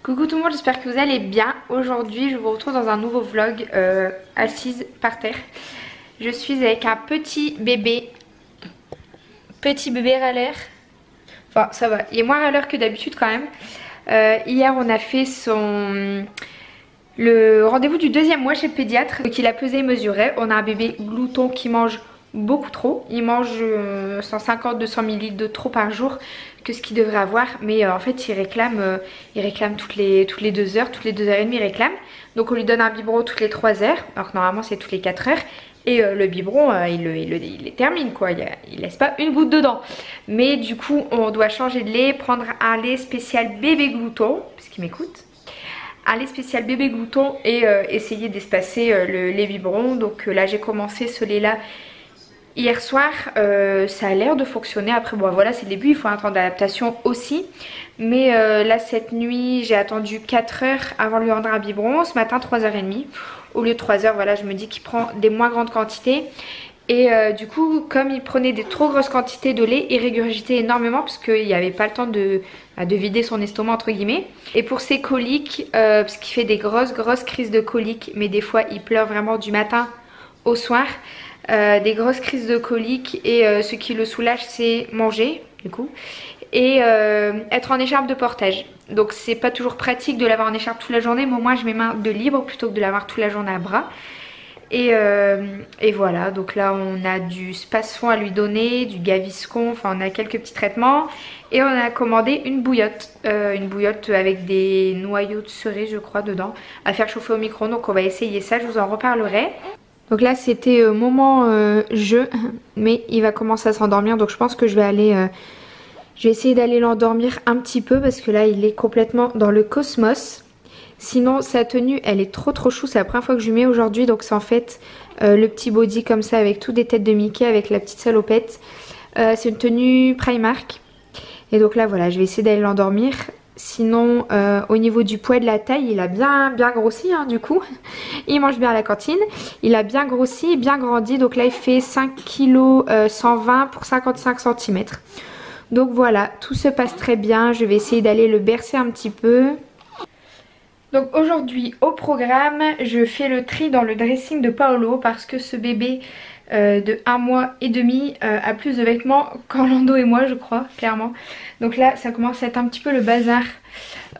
Coucou tout le monde, j'espère que vous allez bien. Aujourd'hui je vous retrouve dans un nouveau vlog assise par terre. Je suis avec un petit bébé râleur. Enfin ça va, il est moins râleur que d'habitude quand même. Hier on a fait le rendez-vous du deuxième mois chez le pédiatre. Donc il a pesé et mesuré. On a un bébé glouton qui mange beaucoup trop. Il mange 150-200 ml de trop par jour que ce qu'il devrait avoir. Mais en fait il réclame toutes les 2 heures, toutes les 2 heures et demie il réclame. Donc on lui donne un biberon toutes les 3 heures. Alors que normalement c'est toutes les 4 heures. Et le biberon il les termine quoi, il laisse pas une goutte dedans. Mais du coup on doit changer de lait, prendre un lait spécial bébé glouton, parce qu'il m'écoute. Un lait spécial bébé glouton et essayer d'espacer les biberons. Donc là j'ai commencé ce lait là hier soir, ça a l'air de fonctionner. Après bon voilà c'est le début, il faut un temps d'adaptation aussi. Mais là cette nuit j'ai attendu 4 heures avant de lui rendre un biberon. Ce matin 3h30. Au lieu de 3 heures, voilà je me dis qu'il prend des moins grandes quantités. Et du coup comme il prenait des trop grosses quantités de lait, il régurgitait énormément parce qu'il n'y avait pas le temps de vider son estomac entre guillemets. Et pour ses coliques, parce qu'il fait des grosses crises de coliques, mais des fois il pleure vraiment du matin au soir. Des grosses crises de coliques et ce qui le soulage c'est manger du coup. Et être en écharpe de portage. Donc c'est pas toujours pratique de l'avoir en écharpe toute la journée, mais au moins je mets main de libre plutôt que de l'avoir toute la journée à bras. Et voilà, donc là on a du Spasfon à lui donner, du Gaviscon, enfin on a quelques petits traitements. Et on a commandé une bouillotte avec des noyaux de cerise je crois dedans, à faire chauffer au micro. Donc on va essayer ça, je vous en reparlerai. Donc là c'était moment jeu, mais il va commencer à s'endormir, donc je pense que je vais essayer d'aller l'endormir un petit peu parce que là il est complètement dans le cosmos. Sinon sa tenue elle est trop chou, c'est la première fois que je lui mets aujourd'hui. Donc c'est en fait le petit body comme ça avec toutes des têtes de Mickey avec la petite salopette. C'est une tenue Primark. Et donc là voilà je vais essayer d'aller l'endormir. Sinon au niveau du poids et de la taille il a bien grossi hein, du coup. Il mange bien à la cantine. Il a bien grossi, bien grandi. Donc là il fait 5 kg 120 pour 55 cm. Donc voilà, tout se passe très bien. Je vais essayer d'aller le bercer un petit peu. Donc aujourd'hui au programme, je fais le tri dans le dressing de Paolo parce que ce bébé de 1 mois et demi a plus de vêtements qu'Orlando et moi je crois, clairement. Donc là ça commence à être un petit peu le bazar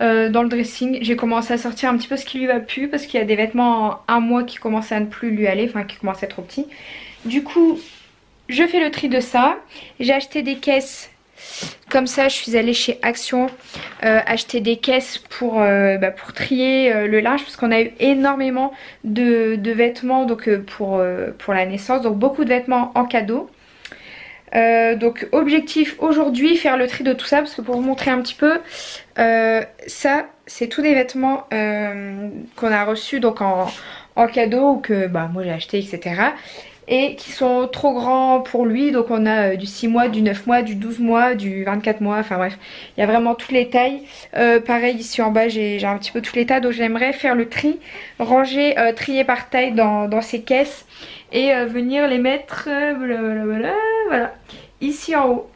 dans le dressing. J'ai commencé à sortir un petit peu ce qui lui va plus parce qu'il y a des vêtements en 1 mois qui commencent à ne plus lui aller, enfin qui commencent à être trop petits. Du coup je fais le tri de ça. J'ai acheté des caisses. Comme ça je suis allée chez Action acheter des caisses pour trier le linge parce qu'on a eu énormément de vêtements donc, pour la naissance, donc beaucoup de vêtements en cadeau. Donc objectif aujourd'hui faire le tri de tout ça parce que pour vous montrer un petit peu ça c'est tous des vêtements qu'on a reçus donc en cadeau ou que moi j'ai acheté etc. Et qui sont trop grands pour lui. Donc on a du 6 mois, du 9 mois, du 12 mois, du 24 mois, enfin bref il y a vraiment toutes les tailles. Pareil ici en bas j'ai un petit peu tous les tas. Donc j'aimerais faire le tri, ranger, trier par taille dans ces caisses et venir les mettre voilà, ici en haut.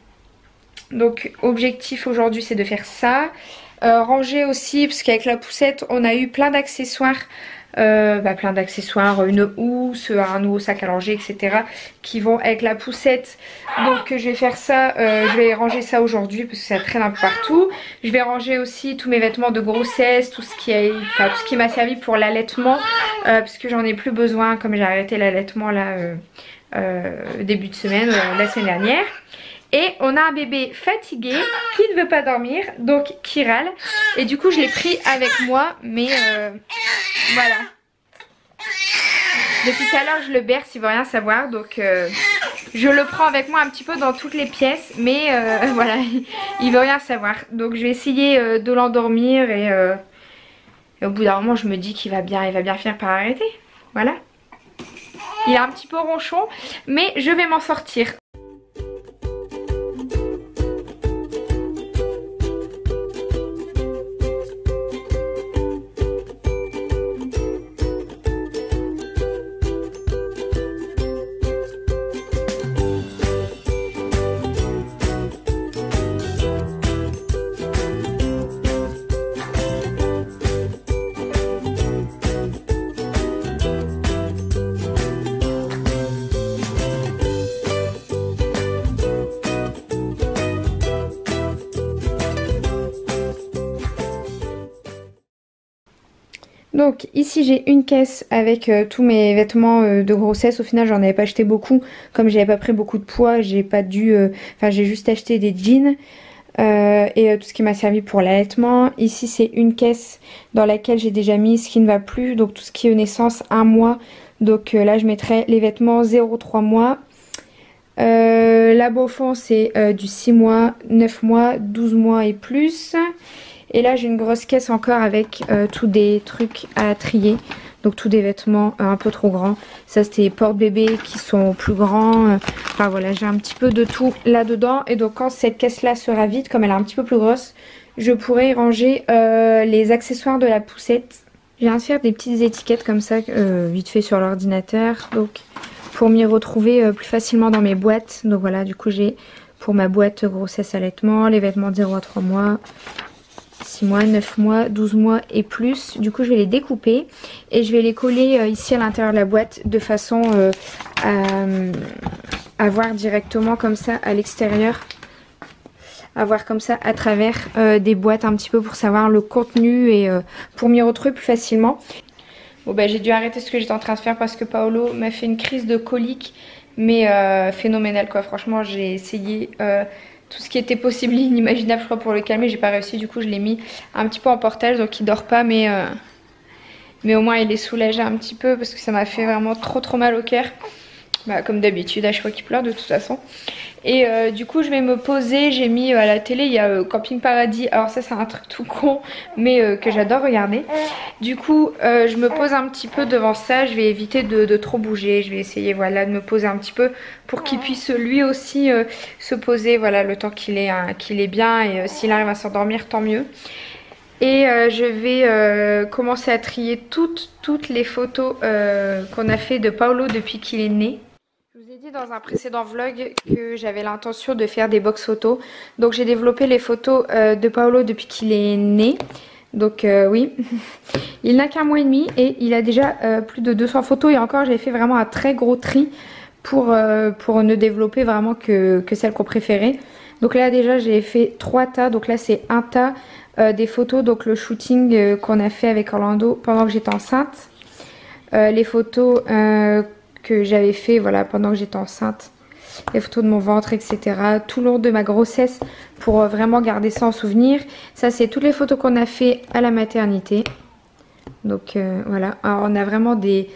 Donc objectif aujourd'hui c'est de faire ça. Ranger aussi parce qu'avec la poussette on a eu plein d'accessoires. Une housse, un nouveau sac à langer etc. qui vont avec la poussette. Donc je vais faire ça, je vais ranger ça aujourd'hui parce que ça traîne un peu partout. Je vais ranger aussi tous mes vêtements de grossesse, tout ce qui m'a servi pour l'allaitement parce que j'en ai plus besoin comme j'ai arrêté l'allaitement là début de semaine, la semaine dernière. Et on a un bébé fatigué qui ne veut pas dormir, donc qui râle. Et du coup je l'ai pris avec moi, mais voilà. Depuis tout à l'heure je le berce, il veut rien savoir, donc je le prends avec moi un petit peu dans toutes les pièces, mais voilà, il veut rien savoir. Donc je vais essayer de l'endormir et au bout d'un moment je me dis qu'il va bien finir par arrêter. Voilà. Il est un petit peu ronchon, mais je vais m'en sortir. Donc ici j'ai une caisse avec tous mes vêtements de grossesse. Au final j'en avais pas acheté beaucoup. Comme j'avais pas pris beaucoup de poids, j'ai pas dû... Enfin j'ai juste acheté des jeans. Et tout ce qui m'a servi pour l'allaitement. Ici c'est une caisse dans laquelle j'ai déjà mis ce qui ne va plus. Donc tout ce qui est naissance 1 mois. Donc là je mettrai les vêtements 0-3 mois. Là-bas au fond c'est du 6 mois, 9 mois, 12 mois et plus. Et là j'ai une grosse caisse encore avec tous des trucs à trier. Donc tous des vêtements un peu trop grands. Ça c'était les porte-bébés qui sont plus grands. Enfin voilà, j'ai un petit peu de tout là-dedans. Et donc quand cette caisse-là sera vide, comme elle est un petit peu plus grosse, je pourrai y ranger les accessoires de la poussette. Je viens de faire des petites étiquettes comme ça, vite fait sur l'ordinateur. Donc pour m'y retrouver plus facilement dans mes boîtes. Donc voilà, du coup j'ai pour ma boîte grossesse allaitement, les vêtements de 0 à 3 mois. 6 mois, 9 mois, 12 mois et plus. Du coup je vais les découper et je vais les coller ici à l'intérieur de la boîte de façon à voir directement comme ça à l'extérieur. À voir comme ça à travers des boîtes un petit peu pour savoir le contenu et pour m'y retrouver plus facilement. Bon bah j'ai dû arrêter ce que j'étais en train de faire parce que Paolo m'a fait une crise de colique. Mais phénoménal quoi, franchement j'ai essayé tout ce qui était possible, inimaginable je crois pour le calmer, j'ai pas réussi, du coup je l'ai mis un petit peu en portage donc il dort pas mais au moins il est soulagé un petit peu parce que ça m'a fait vraiment trop mal au cœur. Bah, comme d'habitude à chaque fois qu'il pleure de toute façon. Et du coup je vais me poser, j'ai mis à la télé il y a Camping Paradis, alors ça c'est un truc tout con mais que j'adore regarder. Du coup je me pose un petit peu devant ça, je vais éviter de trop bouger, je vais essayer voilà de me poser un petit peu pour qu'il puisse lui aussi se poser voilà le temps qu'il est bien et s'il arrive à s'endormir tant mieux. Et je vais commencer à trier toutes les photos qu'on a fait de Paolo depuis qu'il est né. Je vous ai dit dans un précédent vlog que j'avais l'intention de faire des box photos. Donc j'ai développé les photos de Paolo depuis qu'il est né. Donc oui, il n'a qu'1 mois et demi et il a déjà plus de 200 photos. Et encore j'avais fait vraiment un très gros tri pour ne développer vraiment que celles qu'on préférait. Donc là déjà j'ai fait 3 tas. Donc là c'est un tas des photos. Donc le shooting qu'on a fait avec Orlando pendant que j'étais enceinte. Les photos que j'avais fait voilà pendant que j'étais enceinte, les photos de mon ventre etc, tout le long de ma grossesse pour vraiment garder ça en souvenir. Ça c'est toutes les photos qu'on a fait à la maternité. Donc voilà. Alors, on a vraiment des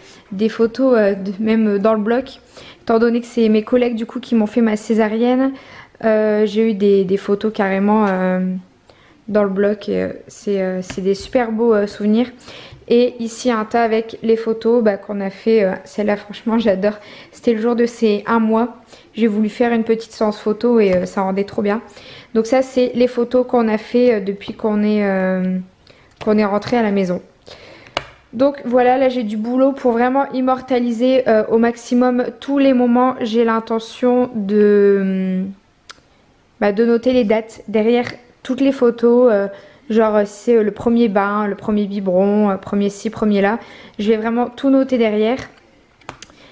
photos même dans le bloc, étant donné que c'est mes collègues du coup qui m'ont fait ma césarienne. J'ai eu des photos carrément dans le bloc et c'est des super beaux souvenirs. Et ici un tas avec les photos qu'on a fait, celle-là franchement j'adore, c'était le jour de ses 1 mois, j'ai voulu faire une petite séance photo et ça rendait trop bien. Donc ça c'est les photos qu'on a fait depuis qu'on est rentré à la maison. Donc voilà, là j'ai du boulot pour vraiment immortaliser au maximum tous les moments. J'ai l'intention de noter les dates derrière toutes les photos. Genre c'est le premier bain, le premier biberon, premier ci, premier là. Je vais vraiment tout noter derrière.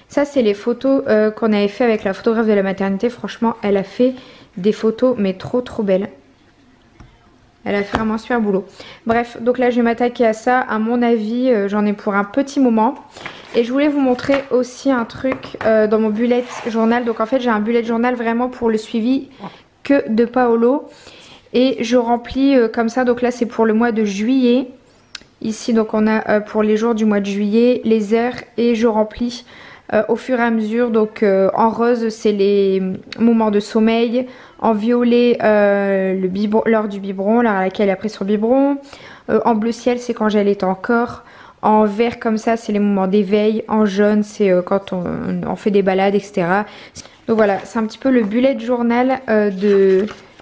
Ça c'est les photos qu'on avait fait avec la photographe de la maternité. Franchement elle a fait des photos mais trop belles. Elle a fait vraiment un super boulot. Bref, donc là je vais m'attaquer à ça. À mon avis j'en ai pour un petit moment. Et je voulais vous montrer aussi un truc dans mon bullet journal. Donc en fait j'ai un bullet journal vraiment pour le suivi que de Paolo. Et je remplis comme ça, donc là c'est pour le mois de juillet. Ici donc on a pour les jours du mois de juillet, les heures et je remplis au fur et à mesure. Donc en rose c'est les moments de sommeil, en violet l'heure du biberon, l'heure à laquelle elle a pris son biberon. En bleu ciel c'est quand j'allaitais encore. En vert comme ça c'est les moments d'éveil, en jaune c'est quand on fait des balades etc. Donc voilà, c'est un petit peu le bullet journal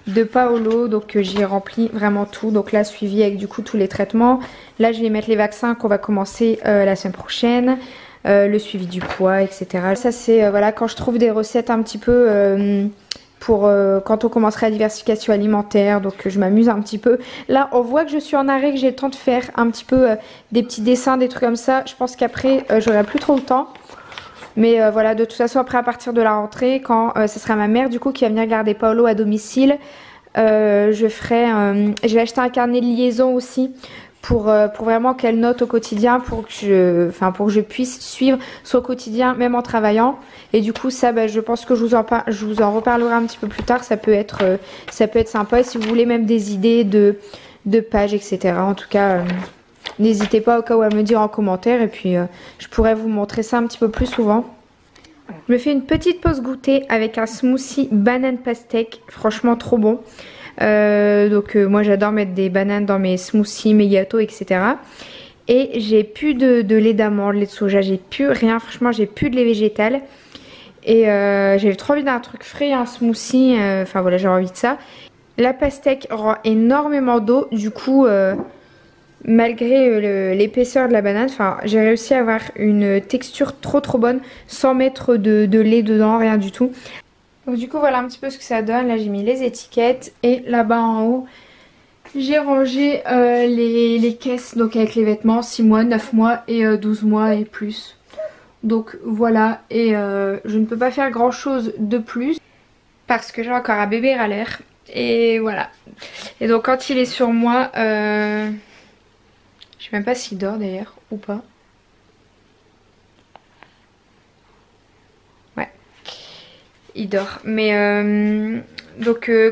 de Paolo, donc j'ai rempli vraiment tout. Donc là suivi avec du coup tous les traitements. Là je vais mettre les vaccins qu'on va commencer la semaine prochaine, le suivi du poids etc. Ça c'est voilà quand je trouve des recettes un petit peu pour quand on commencerait la diversification alimentaire. Donc je m'amuse un petit peu. Là on voit que je suis en arrêt, que j'ai le temps de faire un petit peu des petits dessins, des trucs comme ça. Je pense qu'après j'aurai plus trop le temps. Mais voilà, de toute façon après à partir de la rentrée, quand ce sera ma mère du coup qui va venir garder Paolo à domicile, je vais acheter un carnet de liaison aussi pour vraiment qu'elle note au quotidien pour que je puisse suivre son quotidien même en travaillant. Et du coup ça je pense que je vous en reparlerai un petit peu plus tard. Ça peut être sympa, et si vous voulez même des idées de pages, etc. En tout cas n'hésitez pas au cas où à me dire en commentaire, et puis je pourrais vous montrer ça un petit peu plus souvent. Je me fais une petite pause goûter avec un smoothie banane pastèque, franchement trop bon. Moi j'adore mettre des bananes dans mes smoothies, mes gâteaux, etc. Et j'ai plus de lait d'amande, lait de soja, j'ai plus rien, franchement j'ai plus de lait végétal. Et j'avais trop envie d'un truc frais, un smoothie, enfin voilà, j'ai envie de ça. La pastèque rend énormément d'eau, du coup malgré l'épaisseur de la banane, j'ai réussi à avoir une texture trop bonne sans mettre de lait dedans, rien du tout. Donc du coup voilà un petit peu ce que ça donne. Là j'ai mis les étiquettes, et là-bas en haut j'ai rangé les caisses, donc avec les vêtements 6 mois, 9 mois et 12 mois et plus. Donc voilà, et je ne peux pas faire grand chose de plus parce que j'ai encore un bébé râleur. Et voilà. Et donc quand il est sur moi, je sais même pas s'il dort d'ailleurs ou pas. Ouais, il dort. Mais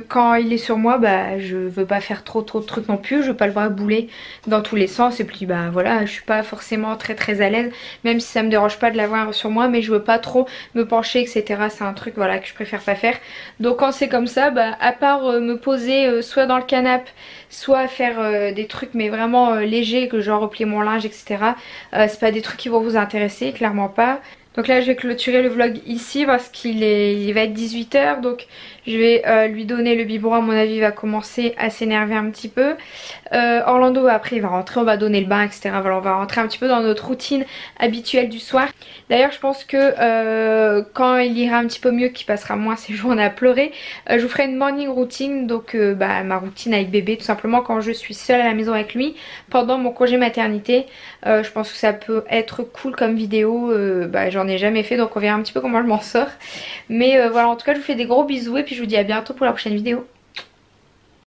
quand il est sur moi, je veux pas faire trop de trucs non plus. Je veux pas le voir bouler dans tous les sens. Et puis voilà, je suis pas forcément très à l'aise. Même si ça me dérange pas de l'avoir sur moi, mais je veux pas trop me pencher, etc. C'est un truc voilà que je préfère pas faire. Donc quand c'est comme ça, à part me poser soit dans le canapé, soit faire des trucs mais vraiment légers, que genre replier mon linge, etc. C'est pas des trucs qui vont vous intéresser, clairement pas. Donc là je vais clôturer le vlog ici parce qu'il va être 18 h, donc je vais lui donner le biberon. À mon avis il va commencer à s'énerver un petit peu. Orlando après il va rentrer, on va donner le bain, etc. Voilà, on va rentrer un petit peu dans notre routine habituelle du soir. D'ailleurs je pense que quand il ira un petit peu mieux, qu'il passera moins ses journées à pleurer, je vous ferai une morning routine. Donc ma routine avec bébé, tout simplement quand je suis seule à la maison avec lui pendant mon congé maternité. Je pense que ça peut être cool comme vidéo. J'en ai jamais fait, donc on verra un petit peu comment je m'en sors. Mais voilà, en tout cas je vous fais des gros bisous, et puis je vous dis à bientôt pour la prochaine vidéo.